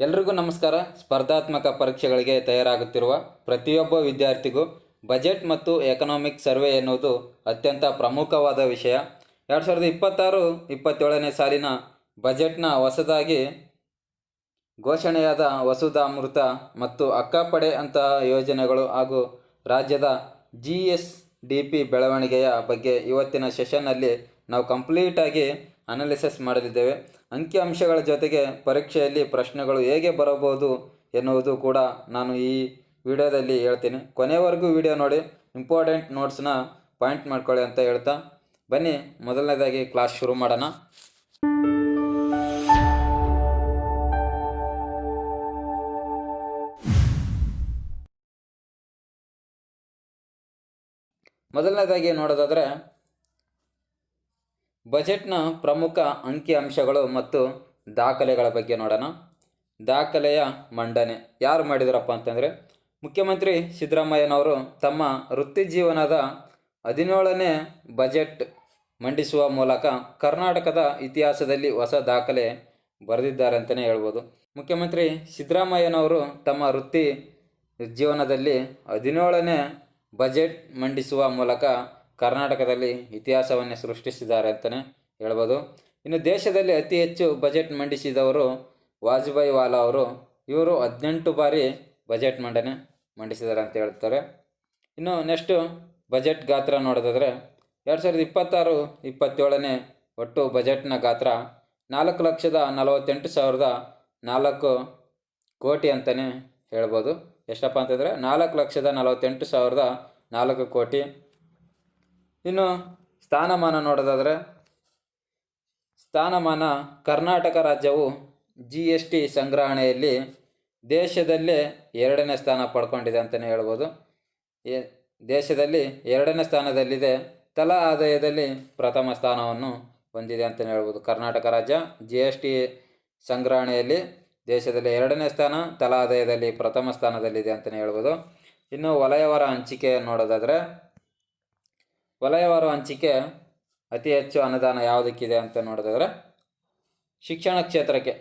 ಎಲ್ರಿಗೂ ನಮಸ್ಕಾರ. ಸ್ಪರ್ಧಾತ್ಮಕ ಪರೀಕ್ಷೆಗಳಿಗೆ ತಯಾರಾಗುತ್ತಿರುವ ಪ್ರತಿಯೊಬ್ಬ ವಿದ್ಯಾರ್ಥಿಗೂ ಬಜೆಟ್ ಮತ್ತು ಎಕನಾಮಿಕ್ ಸರ್ವೆ ಎನ್ನುವುದು ಅತ್ಯಂತ ಪ್ರಮುಖವಾದ ವಿಷಯ. 2026-27ನೇ ಸಾಲಿನ ಬಜೆಟ್ನ ಹೊಸದಾಗಿ ಘೋಷಣೆಯಾದ ವಸುಧಾಮೃತ ಮತ್ತು ಅಕ್ಕಪಡೆ ಅಂತಹ ಯೋಜನೆಗಳು ಹಾಗೂ ರಾಜ್ಯದ GSDP ಬೆಳವಣಿಗೆಯ ಬಗ್ಗೆ ಇವತ್ತಿನ ಸೆಷನ್ನಲ್ಲಿ ನಾವು ಕಂಪ್ಲೀಟಾಗಿ ಅನಾಲಿಸಿಸ್ ಮಾಡಲಿದ್ದೇವೆ. ಅಂಕಿಅಂಶಗಳ ಜೊತೆಗೆ ಪರೀಕ್ಷೆಯಲ್ಲಿ ಪ್ರಶ್ನೆಗಳು ಹೇಗೆ ಬರಬಹುದು ಎನ್ನುವುದು ಕೂಡ ನಾನು ಈ ವಿಡಿಯೋದಲ್ಲಿ ಹೇಳ್ತೀನಿ. ಕೊನೆವರೆಗೂ ವಿಡಿಯೋ ನೋಡಿ ಇಂಪಾರ್ಟೆಂಟ್ ನೋಟ್ಸ್ನ ಪಾಯಿಂಟ್ ಮಾಡ್ಕೊಳ್ಳಿ ಅಂತ ಹೇಳ್ತಾ ಬನ್ನಿ ಮೊದಲನೇದಾಗಿ ಕ್ಲಾಸ್ ಶುರು ಮಾಡೋಣ. ಮೊದಲನೇದಾಗಿ ನೋಡೋದಾದರೆ ಬಜೆಟ್ನ ಪ್ರಮುಖ ಅಂಕಿಅಂಶಗಳು ಮತ್ತು ದಾಖಲೆಗಳ ಬಗ್ಗೆ ನೋಡೋಣ. ದಾಖಲೆಯ ಮಂಡನೆ ಯಾರು ಮಾಡಿದರಪ್ಪ ಅಂತಂದರೆ ಮುಖ್ಯಮಂತ್ರಿ ಸಿದ್ದರಾಮಯ್ಯನವರು ತಮ್ಮ ವೃತ್ತಿ ಜೀವನದ 17ನೇ ಬಜೆಟ್ ಮಂಡಿಸುವ ಮೂಲಕ ಕರ್ನಾಟಕದ ಇತಿಹಾಸದಲ್ಲಿ ಹೊಸ ದಾಖಲೆ ಬರೆದಿದ್ದಾರೆ ಅಂತಲೇ ಹೇಳ್ಬೋದು. ಮುಖ್ಯಮಂತ್ರಿ ಸಿದ್ದರಾಮಯ್ಯನವರು ತಮ್ಮ ವೃತ್ತಿ ಜೀವನದಲ್ಲಿ 17ನೇ ಬಜೆಟ್ ಮಂಡಿಸುವ ಮೂಲಕ ಕರ್ನಾಟಕದಲ್ಲಿ ಇತಿಹಾಸವನ್ನೇ ಸೃಷ್ಟಿಸಿದ್ದಾರೆ ಅಂತಲೇ ಹೇಳ್ಬೋದು. ಇನ್ನು ದೇಶದಲ್ಲಿ ಅತಿ ಹೆಚ್ಚು ಬಜೆಟ್ ಮಂಡಿಸಿದವರು ವಾಜಪೇಯಿ ವಾಲಾ ಅವರು. ಇವರು 18 ಬಾರಿ ಬಜೆಟ್ ಮಂಡಿಸಿದ್ದಾರೆ ಅಂತ ಹೇಳ್ತಾರೆ. ಇನ್ನು ನೆಕ್ಸ್ಟು ಬಜೆಟ್ ಗಾತ್ರ ನೋಡೋದಾದರೆ 2026-27ನೇ ಒಟ್ಟು ಬಜೆಟ್ನ ಗಾತ್ರ 4,48,004 ಕೋಟಿ ಅಂತಲೇ ಹೇಳ್ಬೋದು. ಎಷ್ಟಪ್ಪ ಅಂತಂದರೆ 4,48,004 ಕೋಟಿ. ಇನ್ನು ಸ್ಥಾನಮಾನ ನೋಡೋದಾದರೆ ಕರ್ನಾಟಕ ರಾಜ್ಯವು GST ಸಂಗ್ರಹಣೆಯಲ್ಲಿ ದೇಶದಲ್ಲೇ 2ನೇ ಸ್ಥಾನ ಪಡ್ಕೊಂಡಿದೆ ಅಂತಲೇ ಹೇಳ್ಬೋದು. ದೇಶದಲ್ಲಿ 2ನೇ ಸ್ಥಾನದಲ್ಲಿದೆ. ತಲಾ ಆದಾಯದಲ್ಲಿ ಪ್ರಥಮ ಸ್ಥಾನವನ್ನು ಹೊಂದಿದೆ ಅಂತಲೇ ಹೇಳ್ಬೋದು. ಕರ್ನಾಟಕ ರಾಜ್ಯ GST ಸಂಗ್ರಹಣೆಯಲ್ಲಿ ದೇಶದಲ್ಲಿ 2ನೇ ಸ್ಥಾನ, ತಲಾ ಆದಾಯದಲ್ಲಿ ಪ್ರಥಮ ಸ್ಥಾನದಲ್ಲಿದೆ ಅಂತಲೇ ಹೇಳ್ಬೋದು. ಇನ್ನು ವಲಯವಾರ ಹಂಚಿಕೆ ನೋಡೋದಾದರೆ ವಲಯವಾರ ಹಂಚಿಕೆ ಅತಿ ಹೆಚ್ಚು ಅನುದಾನ ಯಾವುದಕ್ಕಿದೆ ಅಂತ ನೋಡೋದಾದರೆ ಶಿಕ್ಷಣ ಕ್ಷೇತ್ರಕ್ಕೆ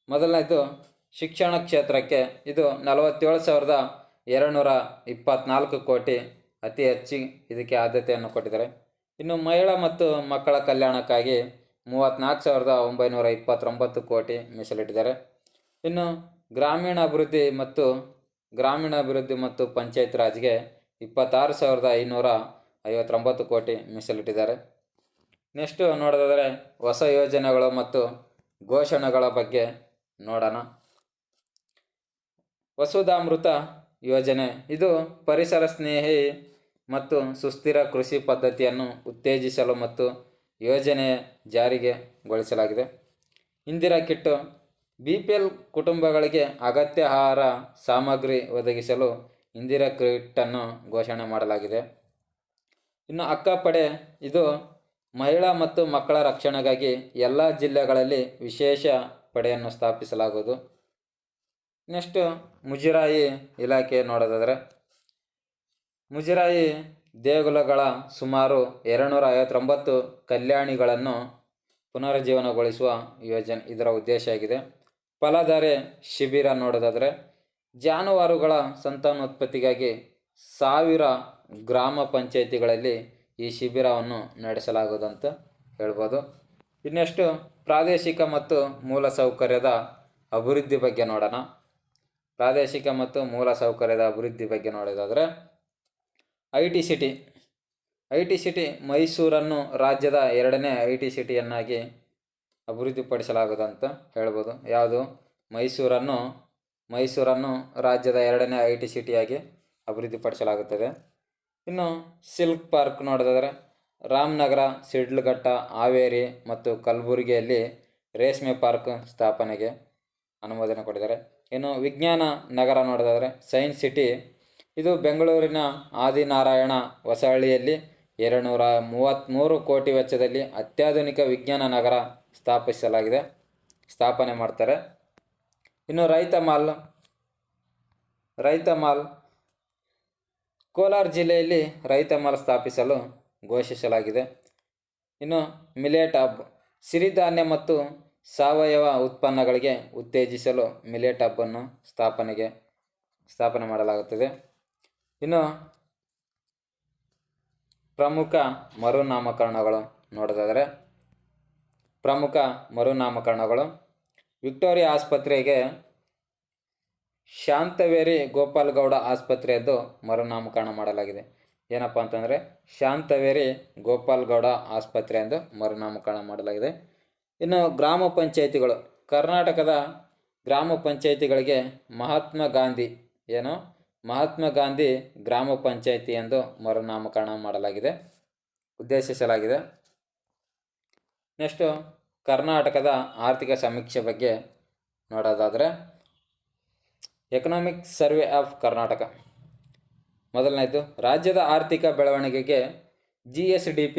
ಮೊದಲನೇದು ಶಿಕ್ಷಣ ಕ್ಷೇತ್ರಕ್ಕೆ ಇದು 47,224 ಕೋಟಿ ಅತಿ ಹೆಚ್ಚು ಇದಕ್ಕೆ ಆದ್ಯತೆಯನ್ನು ಕೊಟ್ಟಿದ್ದಾರೆ. ಇನ್ನು ಮಹಿಳಾ ಮತ್ತು ಮಕ್ಕಳ ಕಲ್ಯಾಣಕ್ಕಾಗಿ 34,929 ಕೋಟಿ ಮೀಸಲಿಟ್ಟಿದ್ದಾರೆ. ಇನ್ನು ಗ್ರಾಮೀಣಾಭಿವೃದ್ಧಿ ಮತ್ತು ಪಂಚಾಯತ್ ರಾಜ್ಗೆ 26,559 ಕೋಟಿ ಮೀಸಲಿಟ್ಟಿದ್ದಾರೆ. ನೆಕ್ಸ್ಟು ನೋಡೋದಾದರೆ ಹೊಸ ಯೋಜನೆಗಳು ಮತ್ತು ಘೋಷಣೆಗಳ ಬಗ್ಗೆ ನೋಡೋಣ. ವಸುಧಾಮೃತ ಯೋಜನೆ ಇದು ಪರಿಸರ ಸ್ನೇಹಿ ಮತ್ತು ಸುಸ್ಥಿರ ಕೃಷಿ ಪದ್ಧತಿಯನ್ನು ಉತ್ತೇಜಿಸಲು ಮತ್ತು ಯೋಜನೆ ಜಾರಿಗೆಗೊಳಿಸಲಾಗಿದೆ. ಇಂದಿರಾ ಕಿಟ್ BPL ಕುಟುಂಬಗಳಿಗೆ ಅಗತ್ಯ ಆಹಾರ ಸಾಮಗ್ರಿ ಒದಗಿಸಲು ಇಂದಿರಾ ಕಿಟ್ಟನ್ನು ಘೋಷಣೆ ಮಾಡಲಾಗಿದೆ. ಇನ್ನು ಅಕ್ಕಪಡೆ ಇದು ಮಹಿಳಾ ಮತ್ತು ಮಕ್ಕಳ ರಕ್ಷಣೆಗಾಗಿ ಎಲ್ಲ ಜಿಲ್ಲೆಗಳಲ್ಲಿ ವಿಶೇಷ ಪಡೆಯನ್ನು ಸ್ಥಾಪಿಸಲಾಗುವುದು. ನೆಕ್ಸ್ಟು ಮುಜರಾಯಿ ಇಲಾಖೆ ನೋಡೋದಾದರೆ ಮುಜರಾಯಿ ದೇಗುಲಗಳ ಸುಮಾರು 259 ಕಲ್ಯಾಣಿಗಳನ್ನು ಪುನರುಜ್ಜೀವನಗೊಳಿಸುವ ಯೋಜನೆ ಇದರ ಉದ್ದೇಶ ಆಗಿದೆ. ಫಲಧಾರೆ ಶಿಬಿರ ನೋಡೋದಾದರೆ ಜಾನುವಾರುಗಳ ಸಂತಾನೋತ್ಪತ್ತಿಗಾಗಿ 1000 ಗ್ರಾಮ ಪಂಚಾಯಿತಿಗಳಲ್ಲಿ ಈ ಶಿಬಿರವನ್ನು ನಡೆಸಲಾಗುವುದು ಅಂತ ಹೇಳ್ಬೋದು. ಇನ್ನೆಷ್ಟು ಪ್ರಾದೇಶಿಕ ಮತ್ತು ಮೂಲಸೌಕರ್ಯದ ಅಭಿವೃದ್ಧಿ ಬಗ್ಗೆ ನೋಡೋಣ. ಪ್ರಾದೇಶಿಕ ಮತ್ತು ಮೂಲಸೌಕರ್ಯದ ಅಭಿವೃದ್ಧಿ ಬಗ್ಗೆ ನೋಡೋದಾದರೆ ಐ ಟಿ ಸಿಟಿ ಮೈಸೂರನ್ನು ರಾಜ್ಯದ 2ನೇ IT ಸಿಟಿಯನ್ನಾಗಿ ಅಭಿವೃದ್ಧಿಪಡಿಸಲಾಗುವುದು ಅಂತ ಹೇಳ್ಬೋದು. ಯಾವುದು ಮೈಸೂರನ್ನು ರಾಜ್ಯದ 2ನೇ IT ಸಿಟಿಯಾಗಿ ಅಭಿವೃದ್ಧಿಪಡಿಸಲಾಗುತ್ತದೆ. ಇನ್ನು ಸಿಲ್ಕ್ ಪಾರ್ಕ್ ನೋಡೋದಾದರೆ ರಾಮನಗರ, ಶಿಡ್ಲಘಟ್ಟ, ಹಾವೇರಿ ಮತ್ತು ಕಲಬುರಗಿಯಲ್ಲಿ ರೇಷ್ಮೆ ಪಾರ್ಕ್ ಸ್ಥಾಪನೆಗೆ ಅನುಮೋದನೆ ಕೊಟ್ಟಿದ್ದಾರೆ. ಇನ್ನು ವಿಜ್ಞಾನ ನಗರ ನೋಡೋದಾದರೆ ಸೈನ್ಸ್ ಸಿಟಿ ಇದು ಬೆಂಗಳೂರಿನ ಆದಿನಾರಾಯಣ ಹೊಸಹಳ್ಳಿಯಲ್ಲಿ 233 ಕೋಟಿ ವೆಚ್ಚದಲ್ಲಿ ಅತ್ಯಾಧುನಿಕ ವಿಜ್ಞಾನ ನಗರ ಸ್ಥಾಪನೆ ಮಾಡ್ತಾರೆ. ಇನ್ನು ರೈತ ಮಾಲ್ ಕೋಲಾರ ಜಿಲ್ಲೆಯಲ್ಲಿ ರೈತ ಮಾಲ್ ಸ್ಥಾಪಿಸಲು ಘೋಷಿಸಲಾಗಿದೆ. ಇನ್ನು ಮಿಲೆಟ್ ಹಬ್ ಸಿರಿಧಾನ್ಯ ಮತ್ತು ಸಾವಯವ ಉತ್ಪನ್ನಗಳಿಗೆ ಉತ್ತೇಜಿಸಲು ಮಿಲೆಟ್ ಹಬ್ಬನ್ನು ಸ್ಥಾಪನೆ ಮಾಡಲಾಗುತ್ತದೆ. ಇನ್ನು ಪ್ರಮುಖ ಮರುನಾಮಕರಣಗಳು ನೋಡೋದಾದರೆ, ಪ್ರಮುಖ ಮರುನಾಮಕರಣಗಳು ವಿಕ್ಟೋರಿಯಾ ಆಸ್ಪತ್ರೆಗೆ ಶಾಂತವೇರಿ ಗೋಪಾಲ್ ಗೌಡ ಆಸ್ಪತ್ರೆ ಎಂದು ಮರುನಾಮಕರಣ ಮಾಡಲಾಗಿದೆ. ಏನಪ್ಪ ಅಂತಂದರೆ ಶಾಂತವೇರಿ ಗೋಪಾಲ್ ಗೌಡ ಆಸ್ಪತ್ರೆ ಎಂದು ಮರುನಾಮಕರಣ ಮಾಡಲಾಗಿದೆ. ಇನ್ನು ಗ್ರಾಮ ಪಂಚಾಯಿತಿಗಳು, ಕರ್ನಾಟಕದ ಗ್ರಾಮ ಪಂಚಾಯಿತಿಗಳಿಗೆ ಮಹಾತ್ಮ ಗಾಂಧಿ ಗ್ರಾಮ ಪಂಚಾಯಿತಿ ಎಂದು ಮರುನಾಮಕರಣ ಮಾಡಲಾಗಿದೆ, ಉದ್ದೇಶಿಸಲಾಗಿದೆ. ನೆಕ್ಸ್ಟು ಕರ್ನಾಟಕದ ಆರ್ಥಿಕ ಸಮೀಕ್ಷೆ ಬಗ್ಗೆ ನೋಡೋದಾದರೆ, ಎಕನಾಮಿಕ್ ಸರ್ವೆ ಆಫ್ ಕರ್ನಾಟಕ ಮೊದಲನೇದು, ರಾಜ್ಯದ ಆರ್ಥಿಕ ಬೆಳವಣಿಗೆಗೆ GSDP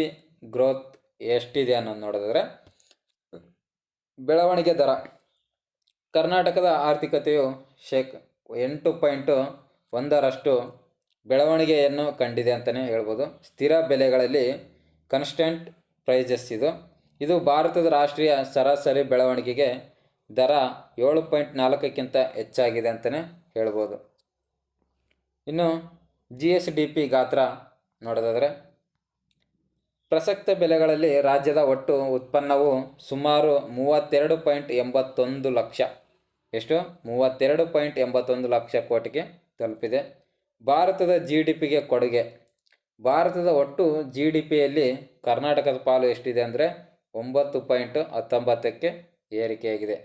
ಗ್ರೋತ್ ಎಷ್ಟಿದೆ ಅನ್ನೋದು ನೋಡೋದಾದರೆ, ಬೆಳವಣಿಗೆ ದರ ಕರ್ನಾಟಕದ ಆರ್ಥಿಕತೆಯು 8.1% ಬೆಳವಣಿಗೆಯನ್ನು ಕಂಡಿದೆ ಅಂತಲೇ ಹೇಳ್ಬೋದು. ಸ್ಥಿರ ಬೆಲೆಗಳಲ್ಲಿ ಕಾನ್ಸ್ಟೆಂಟ್ ಪ್ರೈಸಸ್ ಇದು ಭಾರತದ ರಾಷ್ಟ್ರೀಯ ಸರಾಸರಿ ಬೆಳವಣಿಗೆಗೆ ದರ 7.4ಕ್ಕಿಂತ ಹೆಚ್ಚಾಗಿದೆ ಅಂತಲೇ ಹೇಳ್ಬೋದು. ಇನ್ನು GSDP ಗಾತ್ರ ನೋಡೋದಾದರೆ, ಪ್ರಸಕ್ತ ಬೆಲೆಗಳಲ್ಲಿ ರಾಜ್ಯದ ಒಟ್ಟು ಉತ್ಪನ್ನವು ಸುಮಾರು 32.81 ಲಕ್ಷ 32.81 ಲಕ್ಷ ಕೋಟಿಗೆ ತಲುಪಿದೆ. ಭಾರತದ GDPಗೆ ಕೊಡುಗೆ, ಭಾರತದ ಒಟ್ಟು GDPಯಲ್ಲಿ ಕರ್ನಾಟಕದ ಪಾಲು ಎಷ್ಟಿದೆ ಅಂದರೆ 9.19ಕ್ಕೆ ಏರಿಕೆಯಾಗಿದೆ.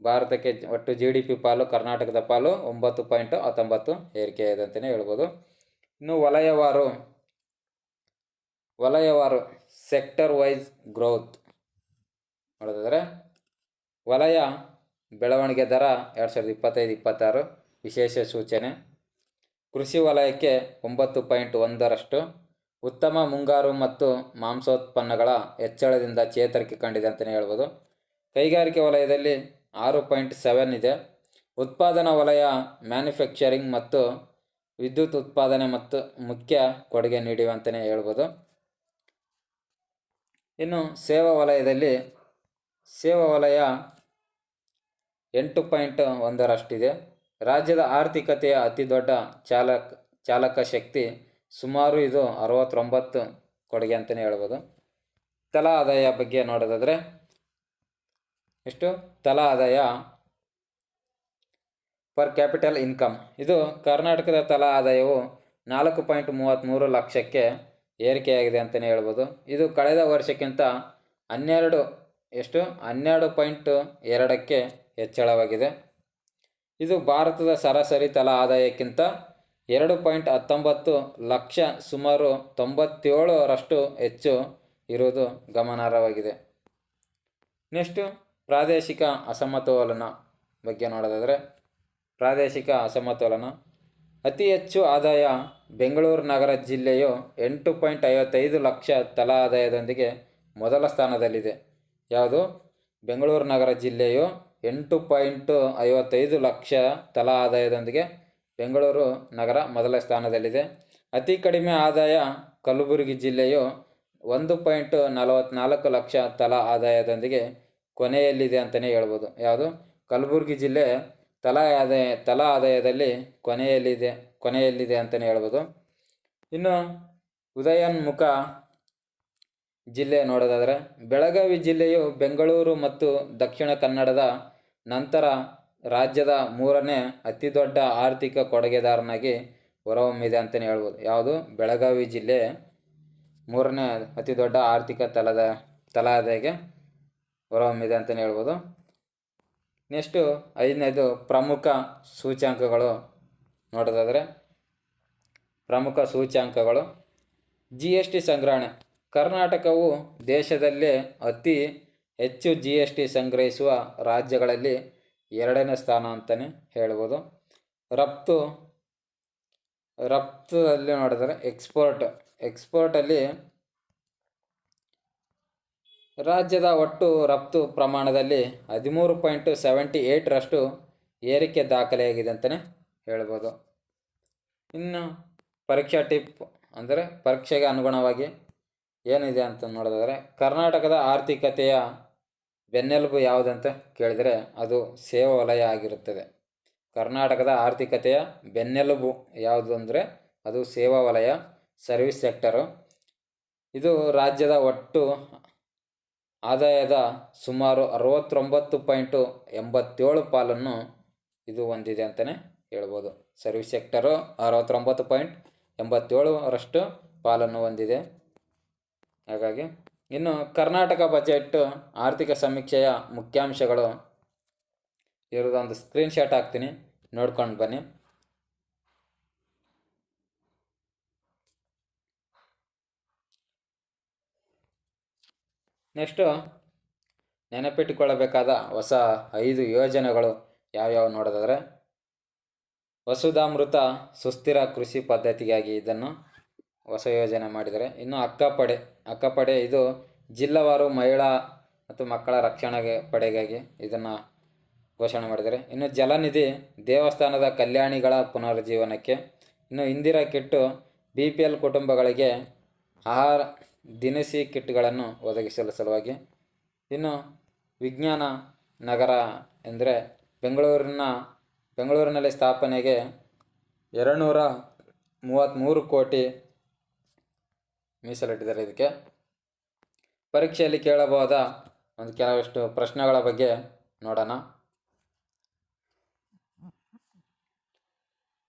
ಭಾರತಕ್ಕೆ ಒಟ್ಟು GDP ಪಾಲು, ಕರ್ನಾಟಕದ ಪಾಲು 9.19 ಏರಿಕೆಯಾಗಿದೆ ಅಂತಲೇ ಹೇಳ್ಬೋದು. ಇನ್ನು ವಲಯವಾರು ಸೆಕ್ಟರ್ ವೈಸ್ ಗ್ರೋತ್ ನೋಡೋದಾದರೆ, ವಲಯ ಬೆಳವಣಿಗೆ ದರ 2025-26 ವಿಶೇಷ ಸೂಚನೆ. ಕೃಷಿ ವಲಯಕ್ಕೆ 9.1%, ಉತ್ತಮ ಮುಂಗಾರು ಮತ್ತು ಮಾಂಸೋತ್ಪನ್ನಗಳ ಹೆಚ್ಚಳದಿಂದ ಚೇತರಿಕೆ ಕಂಡಿದೆ ಅಂತಲೇ ಹೇಳ್ಬೋದು. ಕೈಗಾರಿಕೆ ವಲಯದಲ್ಲಿ 6.7 ಇದೆ. ಉತ್ಪಾದನಾ ವಲಯ ಮ್ಯಾನುಫ್ಯಾಕ್ಚರಿಂಗ್ ಮತ್ತು ವಿದ್ಯುತ್ ಉತ್ಪಾದನೆ ಮತ್ತು ಮುಖ್ಯ ಕೊಡುಗೆ ನೀಡಿವೆ ಅಂತಲೇ ಹೇಳ್ಬೋದು. ಇನ್ನು ಸೇವಾ ವಲಯ 8.1% ರಾಜ್ಯದ ಆರ್ಥಿಕತೆಯ ಅತಿ ದೊಡ್ಡ ಚಾಲಕ ಶಕ್ತಿ, ಸುಮಾರು ಇದು 69 ಕೊಡುಗೆ ಅಂತಲೇ ಹೇಳ್ಬೋದು. ತಲಾ ಆದಾಯ ಬಗ್ಗೆ ನೋಡೋದಾದರೆ, ತಲಾ ಆದಾಯ ಪರ್ ಕ್ಯಾಪಿಟಲ್ ಇನ್ಕಮ್, ಇದು ಕರ್ನಾಟಕದ ತಲಾ ಆದಾಯವು 4.33 ಲಕ್ಷಕ್ಕೆ ಏರಿಕೆಯಾಗಿದೆ ಅಂತಲೇ ಹೇಳ್ಬೋದು. ಇದು ಕಳೆದ ವರ್ಷಕ್ಕಿಂತ 12.2ಕ್ಕೆ ಹೆಚ್ಚಳವಾಗಿದೆ. ಇದು ಭಾರತದ ಸರಾಸರಿ ತಲಾ ಆದಾಯಕ್ಕಿಂತ 2.19 ಲಕ್ಷ, ಸುಮಾರು 97% ಹೆಚ್ಚು ಇರುವುದು ಗಮನಾರ್ಹವಾಗಿದೆ. ನೆಕ್ಸ್ಟು ಪ್ರಾದೇಶಿಕ ಅಸಮತೋಲನ ಬಗ್ಗೆ ನೋಡೋದಾದರೆ, ಪ್ರಾದೇಶಿಕ ಅಸಮತೋಲನ ಅತಿ ಹೆಚ್ಚು ಆದಾಯ ಬೆಂಗಳೂರು ನಗರ ಜಿಲ್ಲೆಯು 8.55 ಲಕ್ಷ ತಲಾ ಆದಾಯದೊಂದಿಗೆ ಮೊದಲ ಸ್ಥಾನದಲ್ಲಿದೆ. ಯಾವುದು? ಬೆಂಗಳೂರು ನಗರ ಜಿಲ್ಲೆಯು 8.55 ಲಕ್ಷ ತಲಾ ಆದಾಯದೊಂದಿಗೆ ಬೆಂಗಳೂರು ನಗರ ಮೊದಲ ಸ್ಥಾನದಲ್ಲಿದೆ. ಅತಿ ಕಡಿಮೆ ಆದಾಯ ಕಲಬುರಗಿ ಜಿಲ್ಲೆಯು 1.44 ಲಕ್ಷ ತಲಾ ಆದಾಯದೊಂದಿಗೆ ಕೊನೆಯಲ್ಲಿದೆ ಅಂತಲೇ ಹೇಳ್ಬೋದು. ಯಾವುದು? ಕಲಬುರಗಿ ಜಿಲ್ಲೆ ತಲಾ ಆದಾಯದಲ್ಲಿ ಕೊನೆಯಲ್ಲಿದೆ ಅಂತಲೇ ಹೇಳ್ಬೋದು. ಇನ್ನು ಉದಯೋನ್ಮುಖ ಜಿಲ್ಲೆ ನೋಡೋದಾದರೆ, ಬೆಳಗಾವಿ ಜಿಲ್ಲೆಯು ಬೆಂಗಳೂರು ಮತ್ತು ದಕ್ಷಿಣ ಕನ್ನಡದ ನಂತರ ರಾಜ್ಯದ 3ನೇ ಅತಿ ದೊಡ್ಡ ಆರ್ಥಿಕ ಕೊಡುಗೆದಾರನಾಗಿ ಹೊರಹೊಮ್ಮಿದೆ ಅಂತಲೇ ಹೇಳ್ಬೋದು. ಯಾವುದು? ಬೆಳಗಾವಿ ಜಿಲ್ಲೆ 3ನೇ ಅತಿ ದೊಡ್ಡ ಆರ್ಥಿಕ ತಲಾ ಆದಾಯಕ್ಕೆ ಹೊರಹೊಮ್ಮಿದೆ ಅಂತಲೇ ಹೇಳ್ಬೋದು. ನೆಕ್ಸ್ಟು 5ನೇದು ಪ್ರಮುಖ ಸೂಚ್ಯಂಕಗಳು ನೋಡೋದಾದರೆ, ಪ್ರಮುಖ ಸೂಚ್ಯಂಕಗಳು GST ಸಂಗ್ರಹಣೆ. ಕರ್ನಾಟಕವು ದೇಶದಲ್ಲೇ ಅತಿ ಹೆಚ್ಚು GST ಸಂಗ್ರಹಿಸುವ ರಾಜ್ಯಗಳಲ್ಲಿ 2ನೇ ಸ್ಥಾನ ಅಂತಲೇ ಹೇಳ್ಬೋದು. ರಫ್ತಲ್ಲಿ ನೋಡಿದರೆ ಎಕ್ಸ್ಪೋರ್ಟಲ್ಲಿ ರಾಜ್ಯದ ಒಟ್ಟು ರಫ್ತು ಪ್ರಮಾಣದಲ್ಲಿ 13.78% ಏರಿಕೆ ದಾಖಲೆಯಾಗಿದೆ ಅಂತಲೇ ಹೇಳ್ಬೋದು. ಇನ್ನು ಪರೀಕ್ಷಾ ಟಿಪ್ ಅಂದರೆ ಪರೀಕ್ಷೆಗೆ ಅನುಗುಣವಾಗಿ ಏನಿದೆ ಅಂತ ನೋಡೋದಾದರೆ, ಕರ್ನಾಟಕದ ಆರ್ಥಿಕತೆಯ ಬೆನ್ನೆಲುಬು ಯಾವುದಂತ ಕೇಳಿದರೆ ಅದು ಸೇವಾ ವಲಯ ಆಗಿರುತ್ತದೆ. ಕರ್ನಾಟಕದ ಆರ್ಥಿಕತೆಯ ಬೆನ್ನೆಲುಬು ಯಾವುದು ಅಂದರೆ ಅದು ಸೇವಾ ವಲಯ, ಸರ್ವಿಸ್ ಸೆಕ್ಟರು. ಇದು ರಾಜ್ಯದ ಒಟ್ಟು ಆದಾಯದ ಸುಮಾರು 69.87 ಪಾಲನ್ನು ಇದು ಹೊಂದಿದೆ ಅಂತಲೇ ಹೇಳ್ಬೋದು. ಸರ್ವಿಸ್ ಸೆಕ್ಟರು 69.87ರಷ್ಟು ಪಾಲನ್ನು ಹೊಂದಿದೆ. ಹಾಗಾಗಿ ಇನ್ನು ಕರ್ನಾಟಕ ಬಜೆಟ್ ಆರ್ಥಿಕ ಸಮೀಕ್ಷೆಯ ಮುಖ್ಯಾಂಶಗಳು ಇರೋದೊಂದು ಸ್ಕ್ರೀನ್ಶಾಟ್ ಹಾಕ್ತೀನಿ, ನೋಡ್ಕೊಂಡು ಬನ್ನಿ. ನೆಕ್ಸ್ಟು ನೆನಪಿಟ್ಟುಕೊಳ್ಳಬೇಕಾದ ಹೊಸ 5 ಯೋಜನೆಗಳು ಯಾವ್ಯಾವ ನೋಡೋದಾದರೆ, ವಸುಧಾಮೃತ ಸುಸ್ಥಿರ ಕೃಷಿ ಪದ್ಧತಿಗಾಗಿ ಇದನ್ನು ಹೊಸ ಯೋಜನೆ ಮಾಡಿದ್ದಾರೆ. ಇನ್ನು ಅಕ್ಕಪಡೆ ಇದು ಜಿಲ್ಲಾವಾರು ಮಹಿಳಾ ಮತ್ತು ಮಕ್ಕಳ ರಕ್ಷಣೆಗೆ ಪಡೆಗಾಗಿ ಇದನ್ನು ಘೋಷಣೆ ಮಾಡಿದ್ದಾರೆ. ಇನ್ನು ಜಲನಿಧಿ ದೇವಸ್ಥಾನದ ಕಲ್ಯಾಣಿಗಳ ಪುನರುಜ್ಜೀವನಕ್ಕೆ. ಇನ್ನು ಇಂದಿರಾ ಕಿಟ್ಟು BPL ಕುಟುಂಬಗಳಿಗೆ ಆಹಾರ ದಿನಸಿ ಕಿಟ್ಗಳನ್ನು ಒದಗಿಸಲು ಸಲುವಾಗಿ. ಇನ್ನು ವಿಜ್ಞಾನ ನಗರ ಎಂದರೆ ಬೆಂಗಳೂರಿನಲ್ಲಿ ಸ್ಥಾಪನೆಗೆ 233 ಕೋಟಿ ಮೀಸಲಿಟ್ಟಿದ್ದಾರೆ. ಇದಕ್ಕೆ ಪರೀಕ್ಷೆಯಲ್ಲಿ ಕೇಳಬಹುದ ಒಂದು ಕೆಲವಷ್ಟು ಪ್ರಶ್ನೆಗಳ ಬಗ್ಗೆ ನೋಡೋಣ.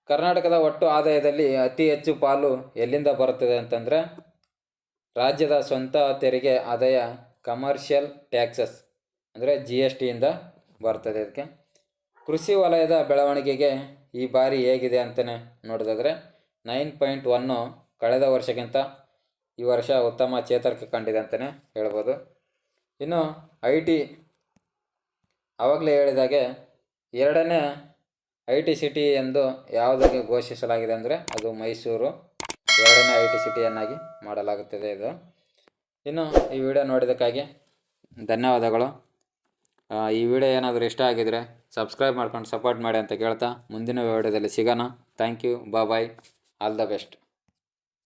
ಕರ್ನಾಟಕದ ಒಟ್ಟು ಆದಾಯದಲ್ಲಿ ಅತಿ ಹೆಚ್ಚು ಪಾಲು ಎಲ್ಲಿಂದ ಬರುತ್ತದೆ ಅಂತಂದರೆ, ರಾಜ್ಯದ ಸ್ವಂತ ತೆರಿಗೆ ಆದಾಯ ಕಮರ್ಷಿಯಲ್ ಟ್ಯಾಕ್ಸಸ್ ಅಂದರೆ GSTಯಿಂದ ಬರ್ತದೆ. ಇದಕ್ಕೆ ಕೃಷಿ ವಲಯದ ಬೆಳವಣಿಗೆಗೆ ಈ ಬಾರಿ ಹೇಗಿದೆ ಅಂತಲೇ ನೋಡೋದಾದರೆ 9.1 ಕಳೆದ ವರ್ಷಕ್ಕಿಂತ ಈ ವರ್ಷ ಉತ್ತಮ ಚೇತರಿಕೆ ಕಂಡಿದೆ ಅಂತಲೇ ಹೇಳ್ಬೋದು. ಇನ್ನು IT ಆವಾಗಲೇ ಹೇಳಿದಾಗೆ 2ನೇ IT ಸಿಟಿ ಎಂದು ಯಾವುದಕ್ಕೆ ಘೋಷಿಸಲಾಗಿದೆ ಅಂದರೆ ಅದು ಮೈಸೂರು 2ನೇ IT ಸಿಟಿಯನ್ನಾಗಿ ಮಾಡಲಾಗುತ್ತದೆ ಇದು. ಇನ್ನು ಈ ವಿಡಿಯೋ ನೋಡಿದ್ದಕ್ಕಾಗಿ ಧನ್ಯವಾದಗಳು. ಈ ವಿಡಿಯೋ ಏನಾದರೂ ಇಷ್ಟ ಆಗಿದರೆ ಸಬ್ಸ್ಕ್ರೈಬ್ ಮಾಡ್ಕೊಂಡು ಸಪೋರ್ಟ್ ಮಾಡಿ ಅಂತ ಕೇಳ್ತಾ ಮುಂದಿನ ವಿಡಿಯೋದಲ್ಲಿ ಸಿಗೋಣ. Thank you, bye, all the best.